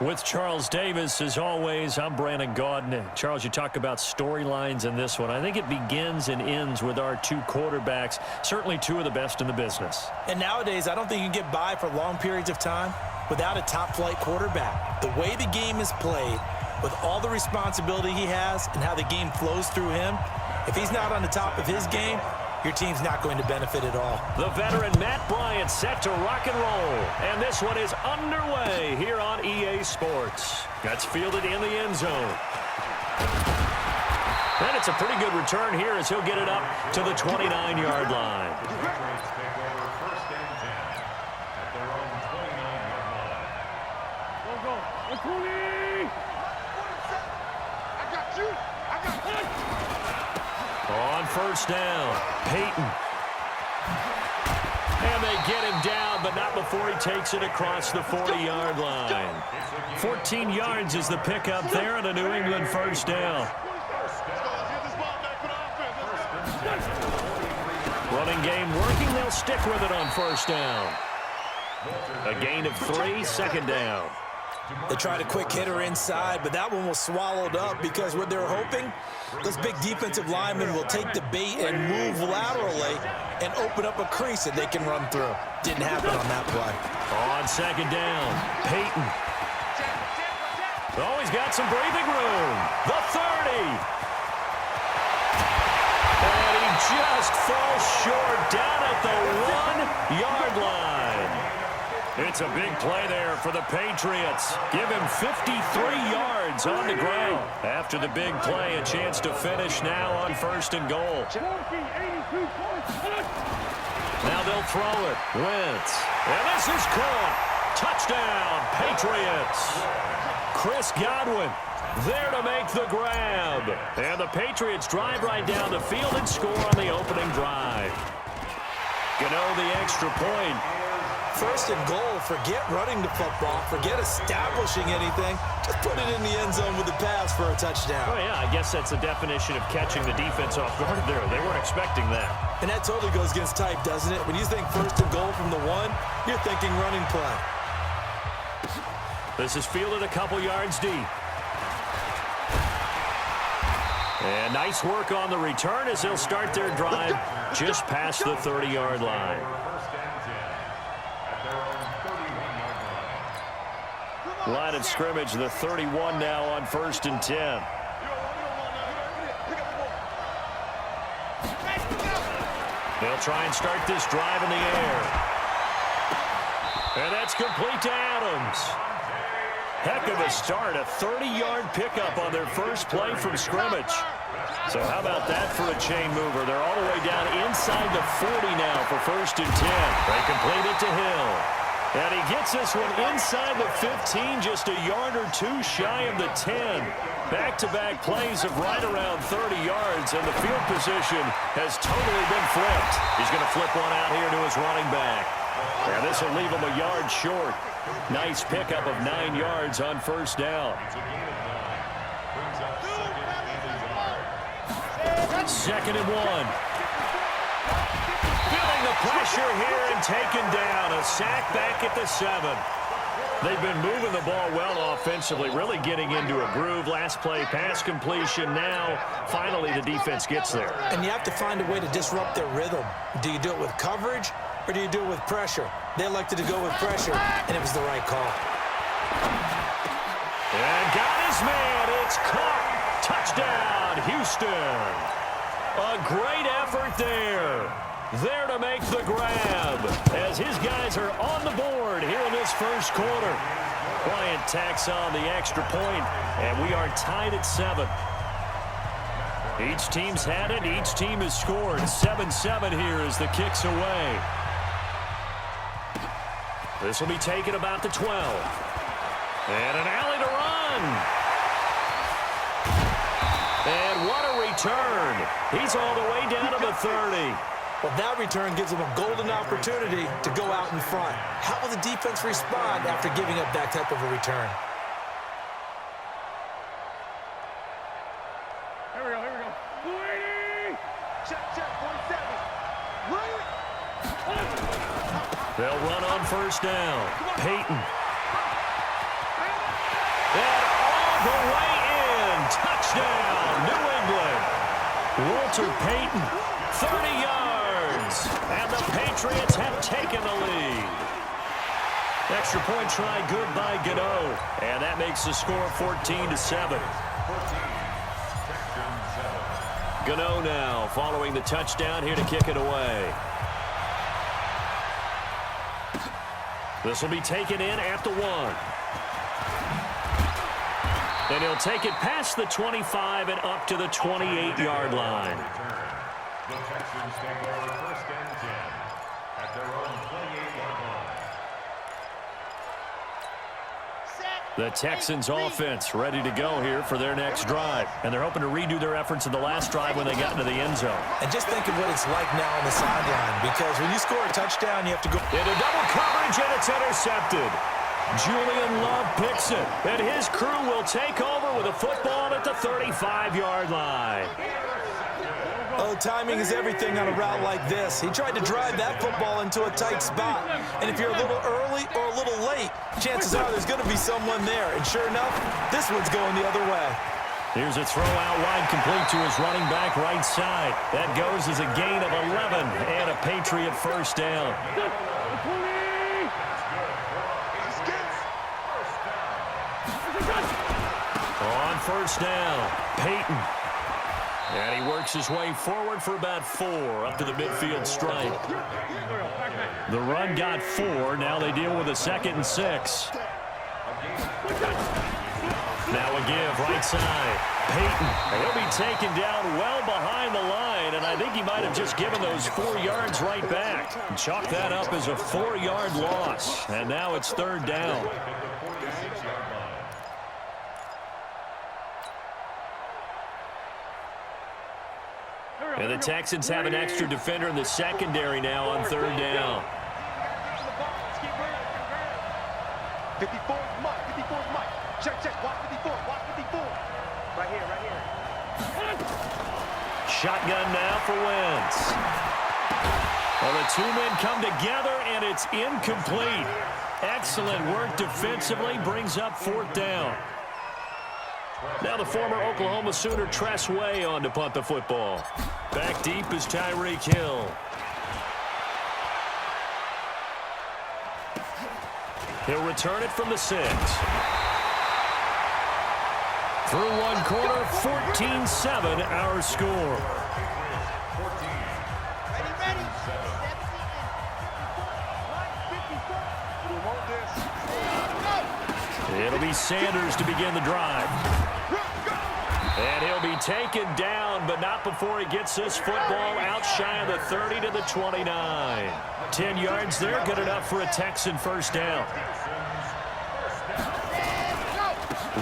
With Charles Davis, as always, I'm Brandon Gaudin. Charles, you talk about storylines in this one. I think it begins and ends with our two quarterbacks, certainly two of the best in the business. And nowadays, I don't think you can get by for long periods of time without a top-flight quarterback. The way the game is played, with all the responsibility he has and how the game flows through him, if he's not on the top of his game, your team's not going to benefit at all. The veteran Matt Bryant set to rock and roll. And this one is underway here on EA Sports. That's fielded in the end zone. And it's a pretty good return here as he'll get it up to the 29-yard line. On first down, Peyton. And they get him down, but not before he takes it across the 40-yard line. 14 yards is the pickup there on a New England first down. Running game working, they'll stick with it on first down. A gain of 3, second down. They tried a quick hitter inside, but that one was swallowed up because what they're hoping, those big defensive linemen will take the bait and move laterally and open up a crease that they can run through. Didn't happen on that play. On second down, Peyton. Oh, he's got some breathing room. The 30. And he just falls short down at the 1-yard line. It's a big play there for the Patriots. Give him 53 yards on the ground. After the big play, a chance to finish now on first and goal. Now they'll throw it. Wentz. And this is caught. Touchdown, Patriots. Chris Godwin there to make the grab. And the Patriots drive right down the field and score on the opening drive. Gano the extra point. First and goal, forget running the football, forget establishing anything. Just put it in the end zone with the pass for a touchdown. Oh, yeah, I guess that's a definition of catching the defense off guard there. They weren't expecting that. And that totally goes against type, doesn't it? When you think first and goal from the 1, you're thinking running play. This is fielded a couple yards deep. And nice work on the return as they'll start their drive just past the 30-yard line. Line of scrimmage, the 31 now on first and 10. They'll try and start this drive in the air. And that's complete to Adams. Heck of a start, a 30-yard pickup on their first play from scrimmage. So how about that for a chain mover? They're all the way down inside the 40 now for first and 10. They complete it to Hill. And he gets this one inside the 15, just a yard or two shy of the 10. Back-to-back plays of right around 30 yards, and the field position has totally been flipped. He's going to flip one out here to his running back. And this will leave him a yard short. Nice pickup of 9 yards on first down. Second and 1. Feeling the pressure here and taken down. A sack back at the 7. They've been moving the ball well offensively, really getting into a groove. Last play, pass completion. Now, finally, the defense gets there. And you have to find a way to disrupt their rhythm. Do you do it with coverage or do you do it with pressure? They elected to go with pressure, and it was the right call. And got his man. It's caught. Touchdown, Houston. A great effort there. There to make the grab as his guys are on the board here in this first quarter. Bryant tacks on the extra point, and we are tied at 7. Each team's had it. Each team has scored. 7-7 here as the kick's away. This will be taken about the 12. And an alley to run. And what a return. He's all the way down to the 30. Well, that return gives them a golden opportunity to go out in front. How will the defense respond after giving up that type of a return? Here we go. Check, 47. They'll run on first down. Peyton. And all the way in. Touchdown, New England. Walter Payton, 30 yards. And the Patriots have taken the lead. Extra point try good by Gano. And that makes the score 14-7. Gano now following the touchdown here to kick it away. This will be taken in at the 1. And he'll take it past the 25 and up to the 28-yard line. The Texans take over 1st and 10 at their own 28-yard line. The Texans offense ready to go here for their next drive. And they're hoping to redo their efforts in the last drive when they got into the end zone. And just think of what it's like now on the sideline, because when you score a touchdown, you have to go Into double coverage, and it's intercepted. Julian Love picks it, and his crew will take over with a football at the 35-yard line. Oh, timing is everything on a route like this. He tried to drive that football into a tight spot. And if you're a little early or a little late, chances are there's going to be someone there. And sure enough, this one's going the other way. Here's a throw out wide, complete to his running back right side. That goes as a gain of 11 and a Patriot first down. On first down, Payton. And he works his way forward for about 4 up to the midfield stripe. The run got 4. Now they deal with a 2nd and 6. Now a give right side. Payton. He'll be taken down well behind the line, and I think he might have just given those 4 yards right back. Chalk that up as a 4-yard loss, and now it's 3rd down. And the Texans have an extra defender in the secondary now on 3rd down. 54 is Mike. 54 is Mike. Check. Watch 54. Watch 54. Right here. Shotgun now for Wentz. Well, the 2 men come together, and it's incomplete. Excellent work defensively, brings up 4th down. Now the former Oklahoma Sooner Tress Way on to punt the football. Back deep is Tyreek Hill. He'll return it from the 6. Through one quarter, 14-7 our score. It'll be Sanders to begin the drive. And he'll be taken down, but not before he gets this football out shy of the 30 to the 29. 10 yards there, good enough for a Texan first down.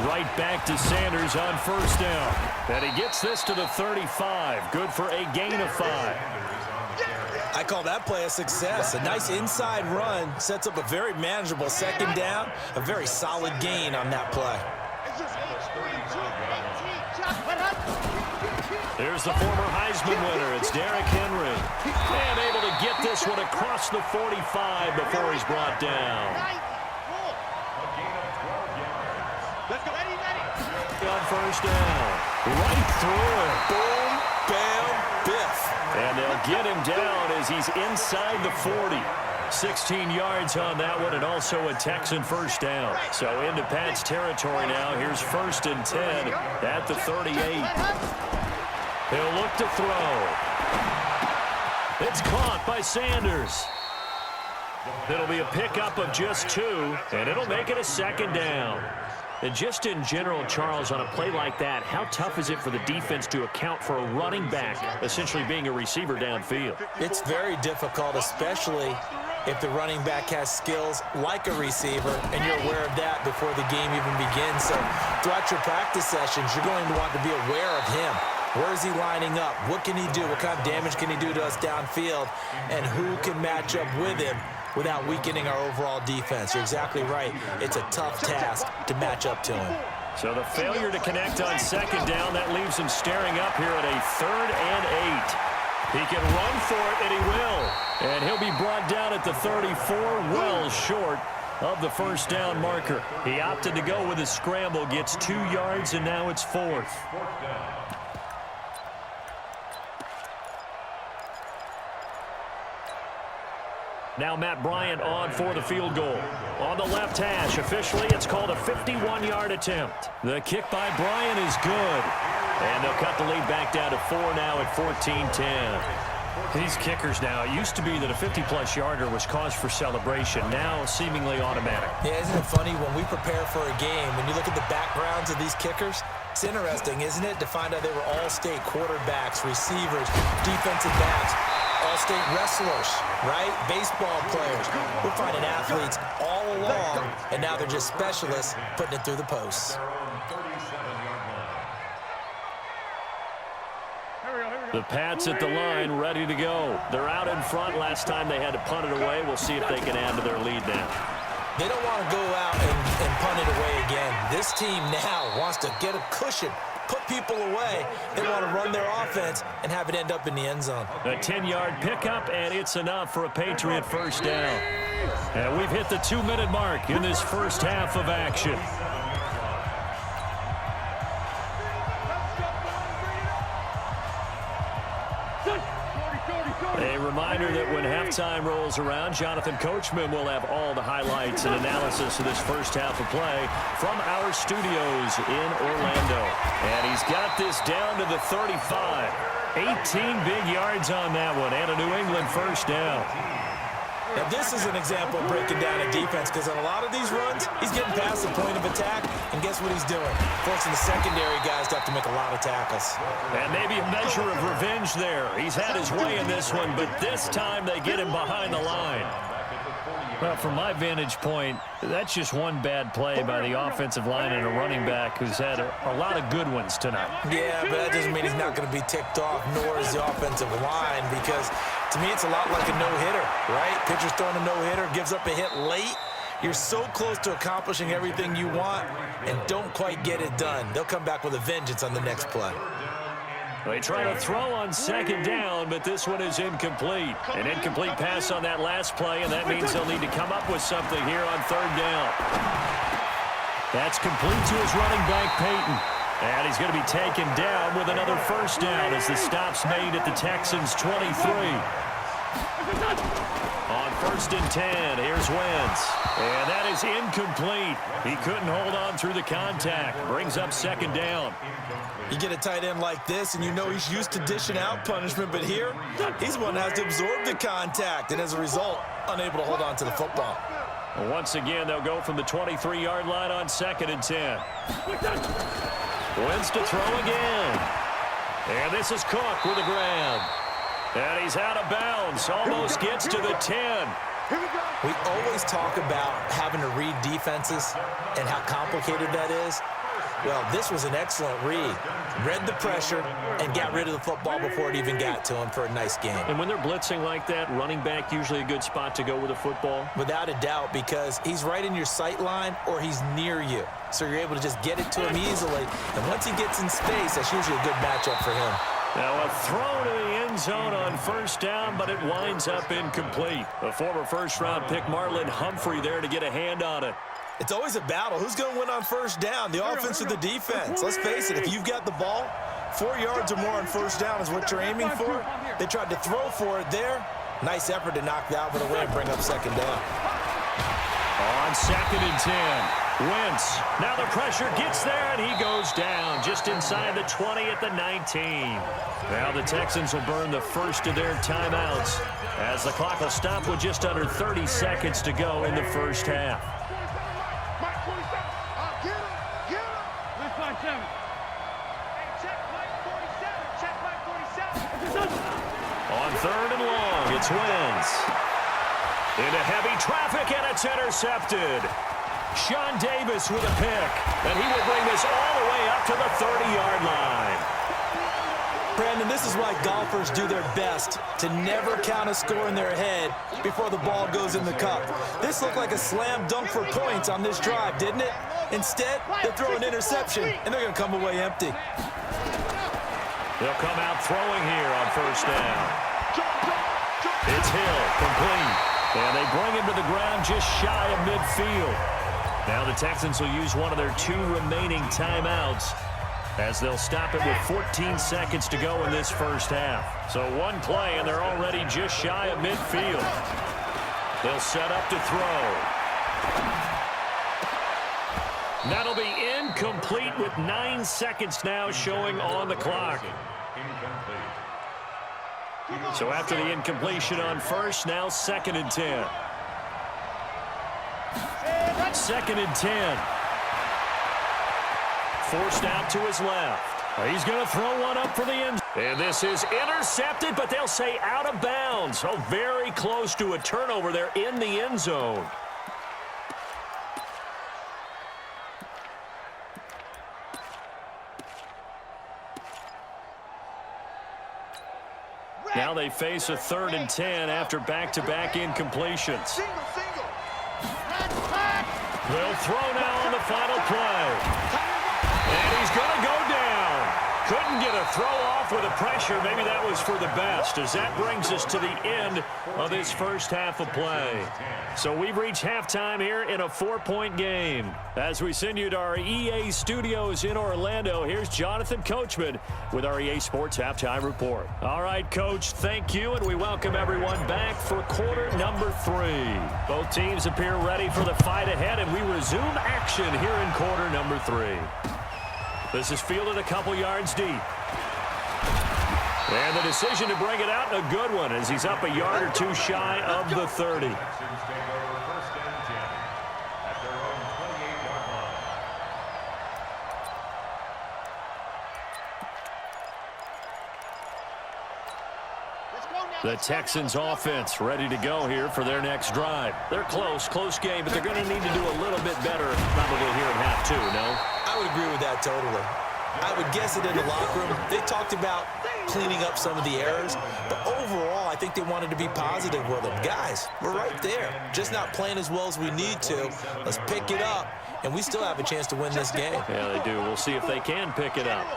Right back to Sanders on first down. And he gets this to the 35, good for a gain of 5. I call that play a success. A nice inside run sets up a very manageable 2nd down. A very solid gain on that play. Here's the former Heisman winner. It's Derrick Henry. And able to get this one across the 45 before he's brought down. On first down. Right through it. Boom, bam, biff. And they'll get him down as he's inside the 40. 16 yards on that one, and also a Texan first down. So into Pat's territory now. Here's 1st and 10 at the 38. He'll look to throw. It's caught by Sanders. It'll be a pickup of just 2, and it'll make it a 2nd down. And just in general, Charles, on a play like that, how tough is it for the defense to account for a running back essentially being a receiver downfield? It's very difficult, especially if the running back has skills like a receiver, and you're aware of that before the game even begins. So throughout your practice sessions, you're going to want to be aware of him. Where is he lining up? What can he do? What kind of damage can he do to us downfield? And who can match up with him without weakening our overall defense? You're exactly right. It's a tough task to match up to him. So the failure to connect on 2nd down, that leaves him staring up here at a 3rd and 8. He can run for it, and he will. And he'll be brought down at the 34, well short of the first down marker. He opted to go with a scramble, gets 2 yards, and now it's 4th. Now Matt Bryant on for the field goal. On the left hash, officially it's called a 51-yard attempt. The kick by Bryant is good. And they'll cut the lead back down to 4 now at 14-10. These kickers now, it used to be that a 50-plus yarder was cause for celebration. Now seemingly automatic. Yeah, isn't it funny when we prepare for a game, when you look at the backgrounds of these kickers, it's interesting, isn't it, to find out they were all-state quarterbacks, receivers, defensive backs, all-state wrestlers, right? Baseball players. We're finding athletes all along, and now they're just specialists putting it through the posts. The Pats at the line, ready to go. They're out in front. Last time they had to punt it away. We'll see if they can add to their lead now. They don't want to go out and punt it away again. This team now wants to get a cushion, put people away. They want to run their offense and have it end up in the end zone. A 10-yard pickup, and it's enough for a Patriot first down. And we've hit the 2-minute mark in this first half of action. A reminder that when halftime rolls around, Jonathan Coachman will have all the highlights and analysis of this first half of play from our studios in Orlando. And he's got this down to the 35. 18 big yards on that one, and a New England first down. Now, this is an example of breaking down a defense, because on a lot of these runs, he's getting past the point of attack, and guess what he's doing? Forcing the secondary guys to have to make a lot of tackles. And maybe a measure of revenge there. He's had his way in this one, but this time they get him behind the line. Well, from my vantage point, that's just one bad play by the offensive line and a running back who's had a lot of good ones tonight. Yeah, but that doesn't mean he's not going to be ticked off, nor is the offensive line, because to me it's a lot like a no-hitter, right? Pitcher's throwing a no-hitter, gives up a hit late. You're so close to accomplishing everything you want and don't quite get it done. They'll come back with a vengeance on the next play. They try to throw on second down, but this one is incomplete. An incomplete pass on that last play, and that means they'll need to come up with something here on third down. That's complete to his running back, Peyton. And he's going to be taken down with another first down as the stop's made at the Texans' 23. On 1st and 10, here's Wentz. And that is incomplete. He couldn't hold on through the contact. Brings up second down. You get a tight end like this, and you know he's used to dishing out punishment, but here, he's the one that has to absorb the contact, and as a result, unable to hold on to the football. Once again, they'll go from the 23-yard line on 2nd and 10. Wentz to throw again. And this is Cook with a grab. And he's out of bounds. Almost gets to the 10. We always talk about having to read defenses and how complicated that is. Well, this was an excellent read. Read the pressure and got rid of the football before it even got to him for a nice game. And when they're blitzing like that, running back usually a good spot to go with a football? Without a doubt, because he's right in your sight line or he's near you. So you're able to just get it to him easily. And once he gets in space, that's usually a good matchup for him. Now a throw to the end zone on first down, but it winds up incomplete. A former first-round pick, Marlon Humphrey, there to get a hand on it. It's always a battle. Who's going to win on first down, the offense or the defense? Let's face it, if you've got the ball, 4 yards or more on first down is what you're aiming for. They tried to throw for it there. Nice effort to knock that one away and bring up second down. On 2nd and 10, Wentz. Now the pressure gets there, and he goes down just inside the 20 at the 19. Now the Texans will burn the first of their timeouts as the clock will stop with just under 30 seconds to go in the first half. On 3rd and long, it's Wentz. Into heavy traffic, and it's intercepted. Sean Davis with a pick, and he will bring this all the way up to the 30-yard line. Brandon, this is why golfers do their best to never count a score in their head before the ball goes in the cup. This looked like a slam dunk for points on this drive, didn't it? Instead, they throw an interception, and they're going to come away empty. They'll come out throwing here on first down. It's Hill, complete. And they bring him to the ground just shy of midfield. Now the Texans will use one of their 2 remaining timeouts as they'll stop it with 14 seconds to go in this first half. So one play, and they're already just shy of midfield. They'll set up to throw. That'll be incomplete with 9 seconds now showing on the clock. So after the incompletion on first, now 2nd and 10. 2nd and 10. Forced out to his left. He's going to throw one up for the end. And this is intercepted, but they'll say out of bounds. So very close to a turnover there in the end zone. Now they face a 3rd and 10 after back-to-back incompletions. They'll throw now on the final play. And he's going to go down. Couldn't get a throw off with the pressure. Maybe that was for the best, as that brings us to the end of this first half of play. So we've reached halftime here in a 4-point game. As we send you to our EA studios in Orlando, here's Jonathan Coachman with our EA Sports Halftime Report. All right, Coach, thank you, and we welcome everyone back for quarter number 3. Both teams appear ready for the fight ahead, and we resume action here in quarter number 3. This is fielded a couple yards deep. And the decision to bring it out, a good one, as he's up a yard or 2 shy of the 30. The Texans offense ready to go here for their next drive. They're close game, but they're going to need to do a little bit better probably here in half 2, no? I would agree with that totally. I would guess it in the locker room. They talked about cleaning up some of the errors, but overall, I think they wanted to be positive with them. Guys, we're right there. Just not playing as well as we need to. Let's pick it up, and we still have a chance to win this game. Yeah, they do. We'll see if they can pick it up.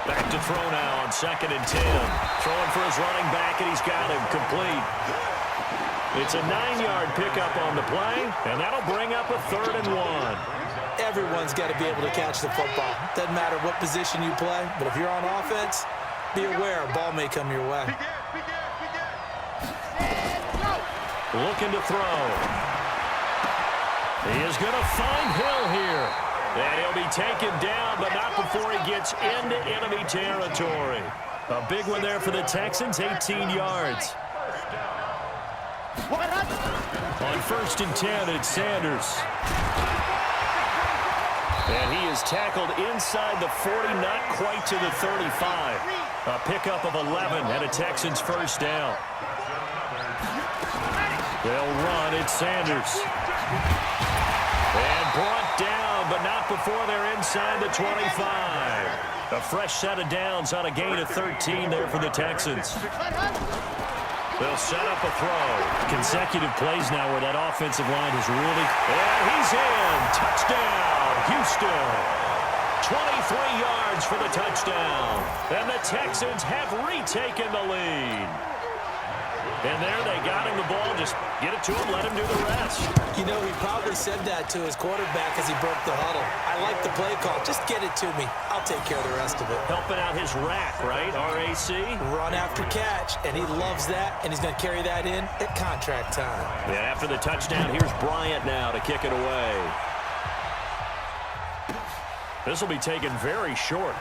Back to throw now on 2nd and 10. Throwing for his running back, and he's got him complete. It's a 9-yard pickup on the play, and that'll bring up a 3rd and 1. Everyone's got to be able to catch the football. Doesn't matter what position you play, but if you're on offense, be aware a ball may come your way. Looking to throw. He is going to find Hill here. And he'll be taken down, but not before he gets into enemy territory. A big one there for the Texans, 18 yards. On 1st and 10, it's Sanders. And he is tackled inside the 40, not quite to the 35. A pickup of 11 and a Texans first down. They'll run, it's Sanders. And brought down, but not before they're inside the 25. A fresh set of downs on a gain of 13 there for the Texans. They'll set up a throw. Consecutive plays now where that offensive line has really... And he's in. Touchdown, Houston. 23 yards for the touchdown. And the Texans have retaken the lead. And there they got him the ball. Just get it to him, let him do the rest. You know, he probably said that to his quarterback as he broke the huddle. I like the play call. Just get it to me. I'll take care of the rest of it. Helping out his rack, right? RAC. Run after catch, and he loves that, and he's going to carry that in at contract time. Yeah, after the touchdown, here's Bryant now to kick it away. This will be taken very short.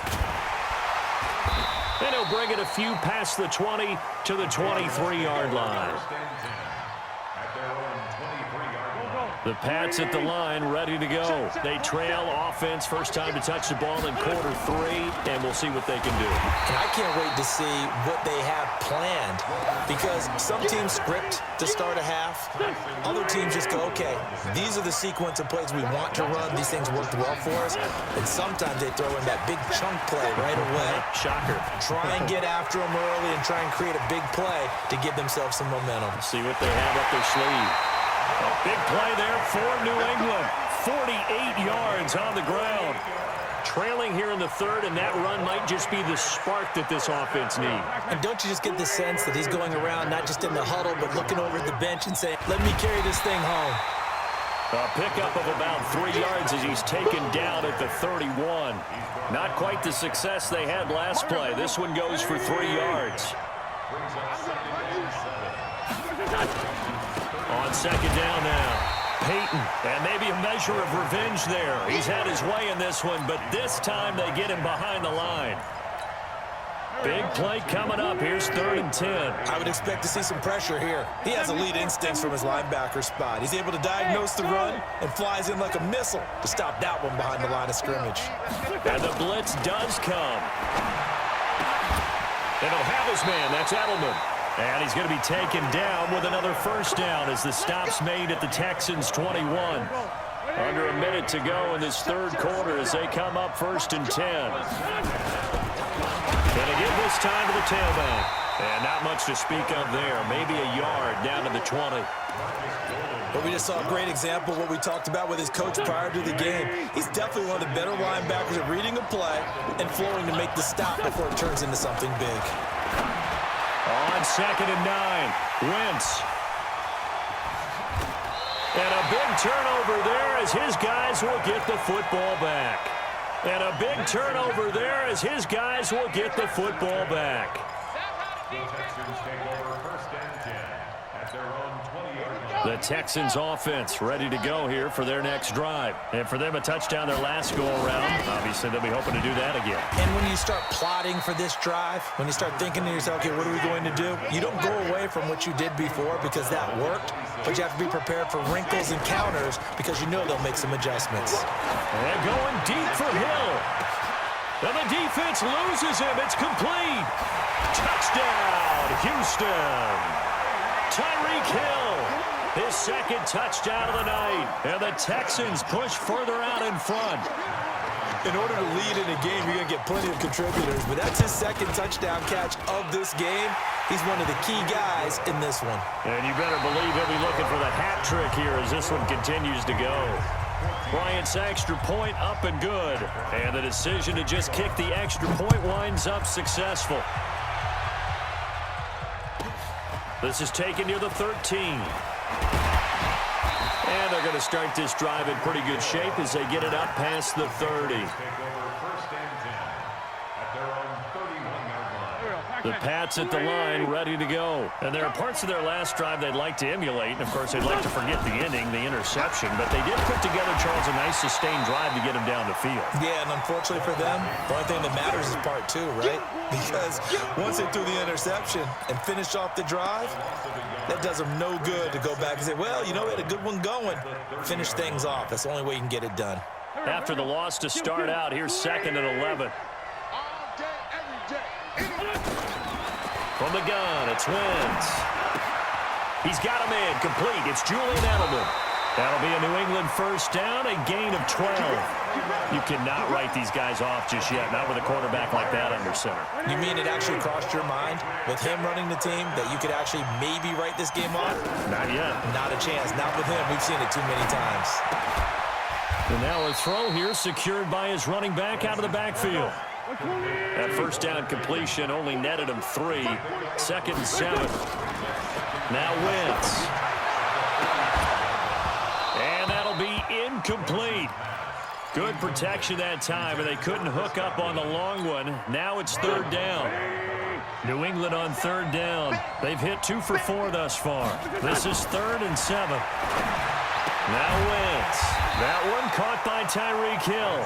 And he'll bring it a few past the 20 to the 23-yard line. The Pats at the line, ready to go. They trail offense, first time to touch the ball in quarter 3, and we'll see what they can do. And I can't wait to see what they have planned, because some teams script to start a half. Other teams just go, okay, these are the sequence of plays we want to run. These things worked well for us. And sometimes they throw in that big chunk play right away. Shocker. Try and get after them early and try and create a big play to give themselves some momentum. See what they have up their sleeve. A big play there for New England. 48 yards on the ground. trailing here in the third, and that run might just be the spark that this offense needs. And don't you just get the sense that he's going around not just in the huddle, but looking over at the bench and saying, let me carry this thing home. A pickup of about 3 yards as he's taken down at the 31. Not quite the success they had last play. This one goes for 3 yards. On second down now. Peyton, and maybe a measure of revenge there. He's had his way in this one, but this time they get him behind the line. Big play coming up. Here's 3rd and 10. I would expect to see some pressure here. He has elite instincts from his linebacker spot. He's able to diagnose the run and flies in like a missile to stop that one behind the line of scrimmage. And the blitz does come. And he'll have his man. That's Edelman. And he's going to be taken down with another first down as the stop's made at the Texans' 21. Under a minute to go in this third quarter as they come up 1st and 10. And again this time to the tailback. And not much to speak of there. Maybe a yard down to the 20. But we just saw a great example of what we talked about with his coach prior to the game. He's definitely one of the better linebackers at reading a play and flowing to make the stop before it turns into something big. On 2nd and 9, Wentz. And a big turnover there as his guys will get the football back. And a big turnover there as his guys will get the football back. The Texans take over 1st and 10 at their own 20-yard line. The Texans offense ready to go here for their next drive. And for them, a touchdown their last go-around. Obviously, they'll be hoping to do that again. And when you start plotting for this drive, when you start thinking to yourself, okay, what are we going to do? You don't go away from what you did before because that worked, but you have to be prepared for wrinkles and counters because you know they'll make some adjustments. And going deep for Hill. And the defense loses him. It's complete. Touchdown, Houston. Tyreek Hill, his 2nd touchdown of the night. And the Texans push further out in front. In order to lead in a game, you're going to get plenty of contributors, but that's his 2nd touchdown catch of this game. He's one of the key guys in this one. And you better believe he'll be looking for the hat trick here as this one continues to go. Bryant's extra point up and good. And the decision to just kick the extra point winds up successful. This is taken near the 13. And they're going to start this drive in pretty good shape as they get it up past the 30. Take over 1st and 10 at their own 31-yard line. The Pats at the line, ready to go. And there are parts of their last drive they'd like to emulate. And, of course, they'd like to forget the ending, the interception. But they did put together, Charles, a nice sustained drive to get him down the field. Yeah, and unfortunately for them, the only thing that matters is part 2, right? Because once they threw the interception and finished off the drive, that does them no good to go back and say, well, you know, we had a good one going. Finish things off. That's the only way you can get it done. After the loss to start out, here's 2nd and 11. From the gun, it's Wentz. He's got a man complete. It's Julian Edelman. That'll be a New England first down, a gain of 12. You cannot write these guys off just yet, not with a quarterback like that under center. You mean it actually crossed your mind with him running the team that you could actually maybe write this game off? Not yet. Not a chance. Not with him. We've seen it too many times. And now a throw here secured by his running back out of the backfield. That first down completion only netted him 3. 2nd and 7. Now Wentz. And that'll be incomplete. Good protection that time, and they couldn't hook up on the long one. Now it's 3rd down. New England on 3rd down. They've hit 2 for 4 thus far. This is 3rd and 7. Now Wentz. That one caught by Tyreek Hill.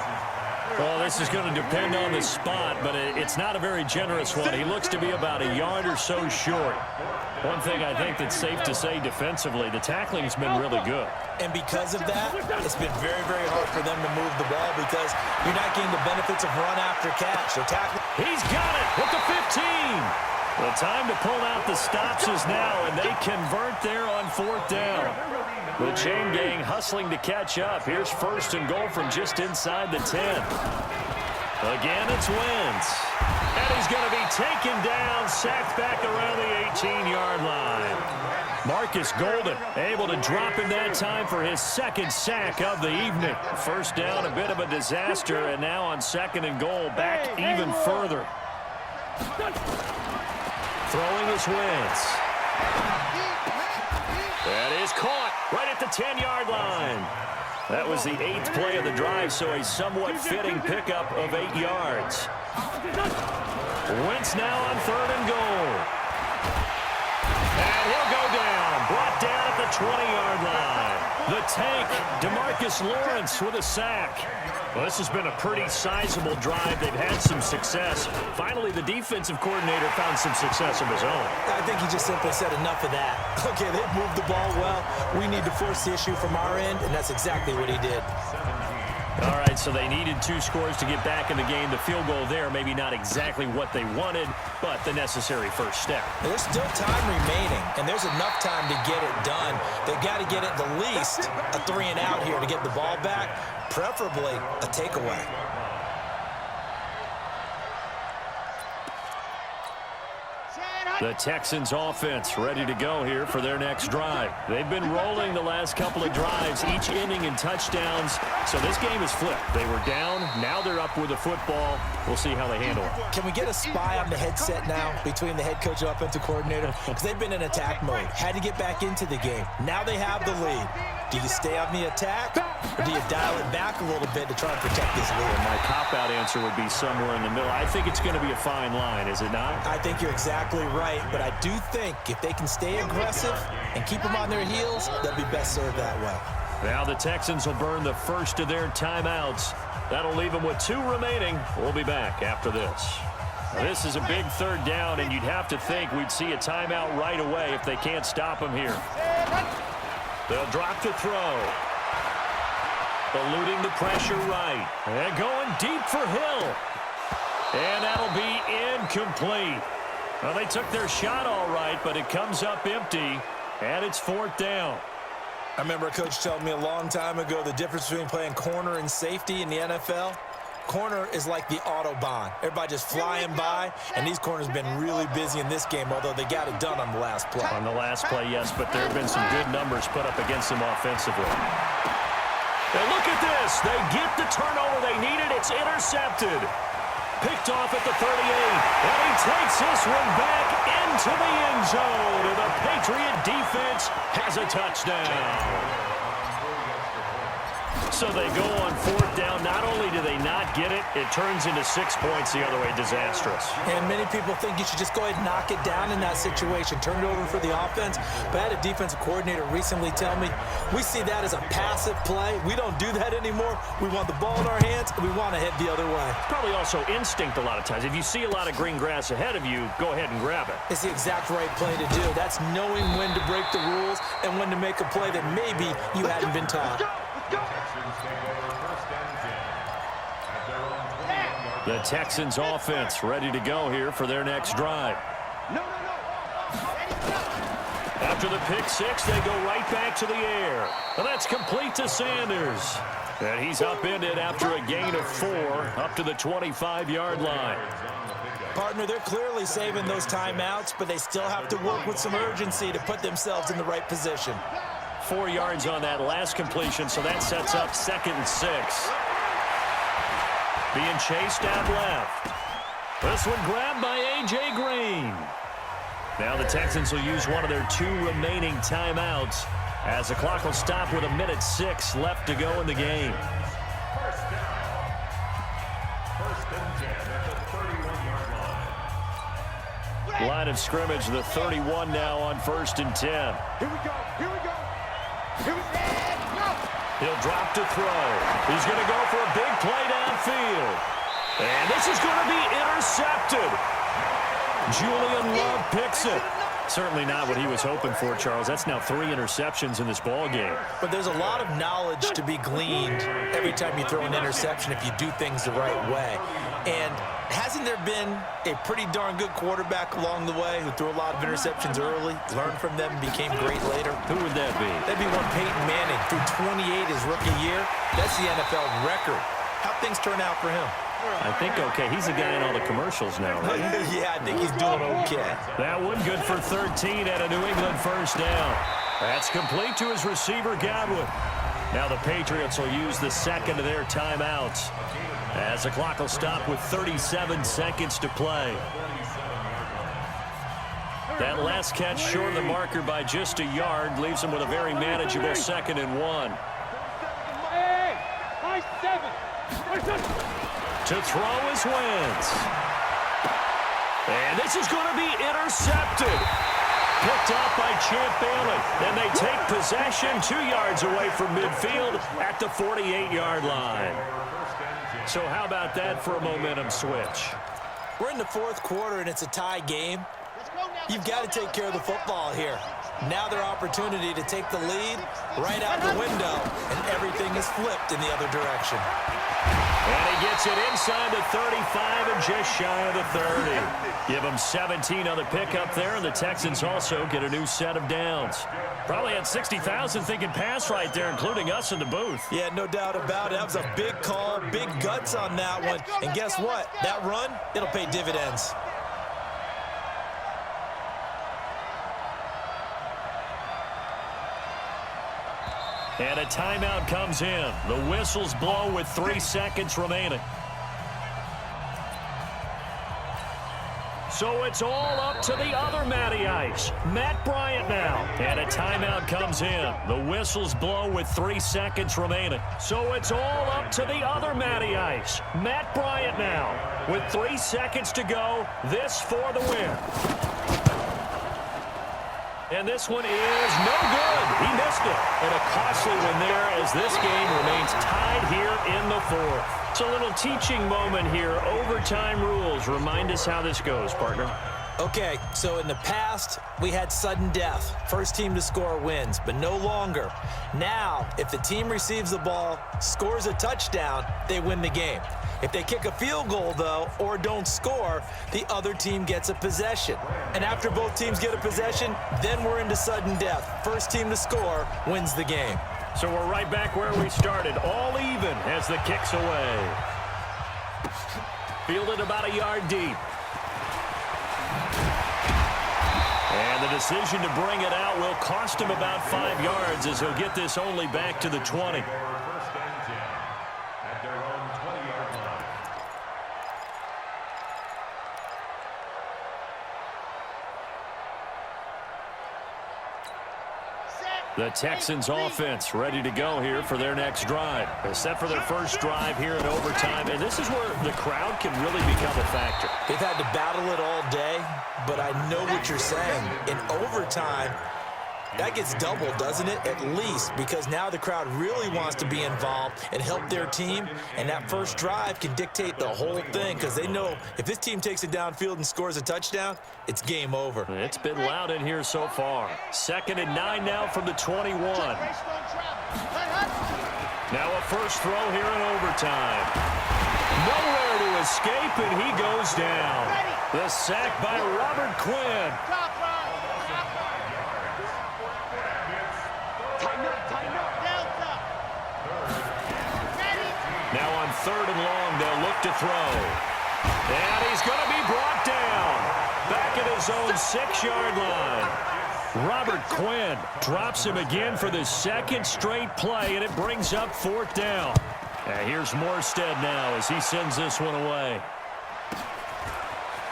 Well, this is going to depend on the spot, but it's not a very generous one. He looks to be about a yard or so short. One thing I think that's safe to say defensively, the tackling's been really good. And because of that, it's been very, very hard for them to move the ball because you're not getting the benefits of run after catch. So He's got it with the 15. The time to pull out the stops is now, and they convert there on 4th down. The chain gang hustling to catch up. Here's 1st and goal from just inside the 10. Again, it's Wentz. And he's going to be taken down, sacked back around the 18-yard line. Marcus Golden able to drop in that time for his second sack of the evening. First down, a bit of a disaster, and now on 2nd and goal, back even further. Throwing his Wentz. That is caught right at the 10-yard line. That was the 8th play of the drive, so a somewhat fitting pickup of 8 yards. Wentz now on 3rd and goal. And he'll go down, brought down at the 20-yard line. The tank, DeMarcus Lawrence with a sack. Well, this has been a pretty sizable drive. They've had some success. Finally, the defensive coordinator found some success of his own. I think he just simply said enough of that. Okay, they've moved the ball well. We need to force the issue from our end, and that's exactly what he did. All right, so they needed 2 scores to get back in the game. The field goal there, maybe not exactly what they wanted, but the necessary first step. There's still time remaining, and there's enough time to get it done. They've got to get at the least a 3-and-out here to get the ball back, preferably a takeaway. The Texans offense ready to go here for their next drive. They've been rolling the last couple of drives, each inning in touchdowns. So this game is flipped. They were down. Now they're up with the football. We'll see how they handle it. Can we get a spy on the headset now between the head coach and offensive coordinator? Because they've been in attack mode. Had to get back into the game. Now they have the lead. Do you stay on the attack, or do you dial it back a little bit to try and protect this lead? My cop-out answer would be somewhere in the middle. I think it's going to be a fine line, is it not? I think you're exactly right, but I do think if they can stay aggressive and keep them on their heels, they'll be best served that way. Now the Texans will burn the first of their timeouts. That'll leave them with 2 remaining. We'll be back after this. This is a big 3rd down, and you'd have to think we'd see a timeout right away if they can't stop them here. They'll drop to throw. Eluding the pressure right. And going deep for Hill. And that'll be incomplete. Well, they took their shot all right, but it comes up empty, and it's 4th down. I remember a coach telling me a long time ago the difference between playing corner and safety in the NFL. Corner is like the Autobahn. Everybody just flying by, and these corners have been really busy in this game, although they got it done on the last play. On the last play, yes, but there have been some good numbers put up against them offensively. And look at this. They get the turnover they needed. It's intercepted. Picked off at the 38, and he takes this one back into the end zone, and the Patriot defense has a touchdown. So they go on 4th down. Not only do they not get it, it turns into 6 points the other way. Disastrous. And many people think you should just go ahead and knock it down in that situation, turn it over for the offense. But I had a defensive coordinator recently tell me, we see that as a passive play. We don't do that anymore. We want the ball in our hands, and we want to head the other way. Probably also instinct a lot of times. If you see a lot of green grass ahead of you, go ahead and grab it. It's the exact right play to do. That's knowing when to break the rules and when to make a play that maybe you hadn't been taught. The Texans offense ready to go here for their next drive. After the pick 6, they go right back to the air. And that's complete to Sanders. And he's upended after a gain of 4 up to the 25-yard line. Partner, they're clearly saving those timeouts, but they still have to work with some urgency to put themselves in the right position. 4 yards on that last completion, so that sets up 2nd and 6. Being chased out left. This one grabbed by A.J. Green. Now the Texans will use one of their 2 remaining timeouts as the clock will stop with 1:06 left to go in the game. Line of scrimmage, the 31 now on 1st and 10. Here we go. Here we go. Here we go. He'll drop to throw. He's going to go for a big play downfield. And this is going to be intercepted. Julian Love picks it. Certainly not what he was hoping for, Charles. That's now 3 interceptions in this ball game. But there's a lot of knowledge to be gleaned every time you throw an interception if you do things the right way. And hasn't there been a pretty darn good quarterback along the way who threw a lot of interceptions early, learned from them, and became great later? Who would that be? That'd be one Peyton Manning. Threw 28 his rookie year. That's the NFL record. How'd things turn out for him? I think okay. He's the guy in all the commercials now, right? Yeah, I think he's doing okay. That one good for 13 and a New England first down. That's complete to his receiver, Godwin. Now the Patriots will use the second of their timeouts as the clock will stop with 37 seconds to play. That last catch short of the marker by just a yard leaves him with a very manageable 2nd and 1. To throw is Wentz. And this is going to be intercepted. Picked off by Champ Bailey. And they take possession 2 yards away from midfield at the 48-yard line. So how about that for a momentum switch? We're in the 4th quarter, and it's a tie game. You've got to take care of the football here. Now their opportunity to take the lead right out the window, and everything is flipped in the other direction. And he gets it inside the 35 and just shy of the 30. Give him 17 on the pickup there, and the Texans also get a new set of downs. Probably had 60,000 thinking pass right there, including us in the booth. Yeah, no doubt about it. That was a big call, big guts on that one. And guess what? That run, it'll pay dividends. And a timeout comes in. The whistles blow with 3 seconds remaining. So it's all up to the other Matty Ice. Matt Bryant now. And a timeout comes in. The whistles blow with 3 seconds remaining. So it's all up to the other Matty Ice. Matt Bryant now. With 3 seconds to go, this for the win. And this one is no good. He missed it. And a costly one there as this game remains tied here in the 4th. It's a little teaching moment here. Overtime rules. Remind us how this goes, partner. Okay, so in the past, we had sudden death. First team to score wins, but no longer. Now, if the team receives the ball, scores a touchdown, they win the game. If they kick a field goal, though, or don't score, the other team gets a possession. And after both teams get a possession, then we're into sudden death. First team to score wins the game. So we're right back where we started, all even as the kick's away. Fielded about a yard deep. And the decision to bring it out will cost him about 5 yards as he'll get this only back to the 20. The Texans offense ready to go here for their next drive. They're set for their first drive here in overtime, and this is where the crowd can really become a factor. They've had to battle it all day, but I know what you're saying. In overtime, that gets doubled, doesn't it? At least, because now the crowd really wants to be involved and help their team, and that first drive can dictate the whole thing because they know if this team takes it downfield and scores a touchdown, it's game over. It's been loud in here so far. 2nd and 9 now from the 21. Now a first throw here in overtime. Nowhere to escape, and he goes down. The sack by Robert Quinn. Now on 3rd and long, they'll look to throw. And he's going to be brought down. Back at his own 6-yard line. Robert Quinn drops him again for the 2nd straight play, and it brings up 4th down. And here's Morstead now as he sends this one away.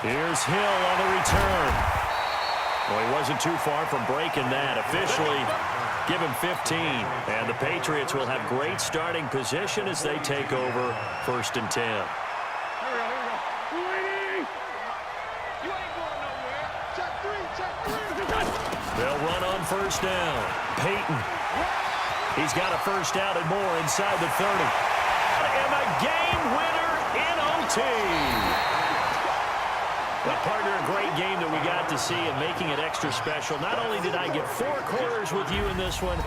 Here's Hill on the return. Well, he wasn't too far from breaking that. Officially, give him 15. And the Patriots will have great starting position as they take over 1st and 10. They'll run on 1st down. Peyton. He's got a first down and more inside the 30. And a game winner in OT. Well, partner, a great game that we got to see and making it extra special. Not only did I get 4 quarters with you in this one,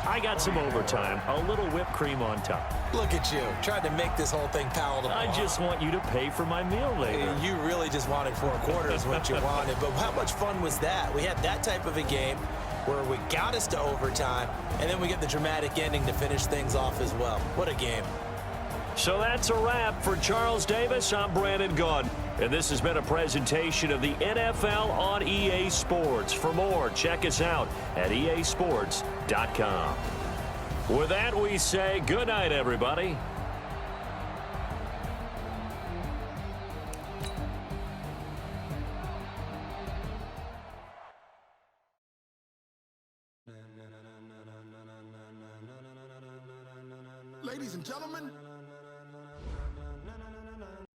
I got some overtime, a little whipped cream on top. Look at you, trying to make this whole thing palatable. I just want you to pay for my meal later. You really just wanted 4 quarters, what you wanted. But how much fun was that? We had that type of a game where we got us to overtime, and then we get the dramatic ending to finish things off as well. What a game. So that's a wrap. For Charles Davis, I'm Brandon Gaudin. And this has been a presentation of the NFL on EA Sports. For more, check us out at easports.com. With that, we say good night, everybody. Ladies and gentlemen,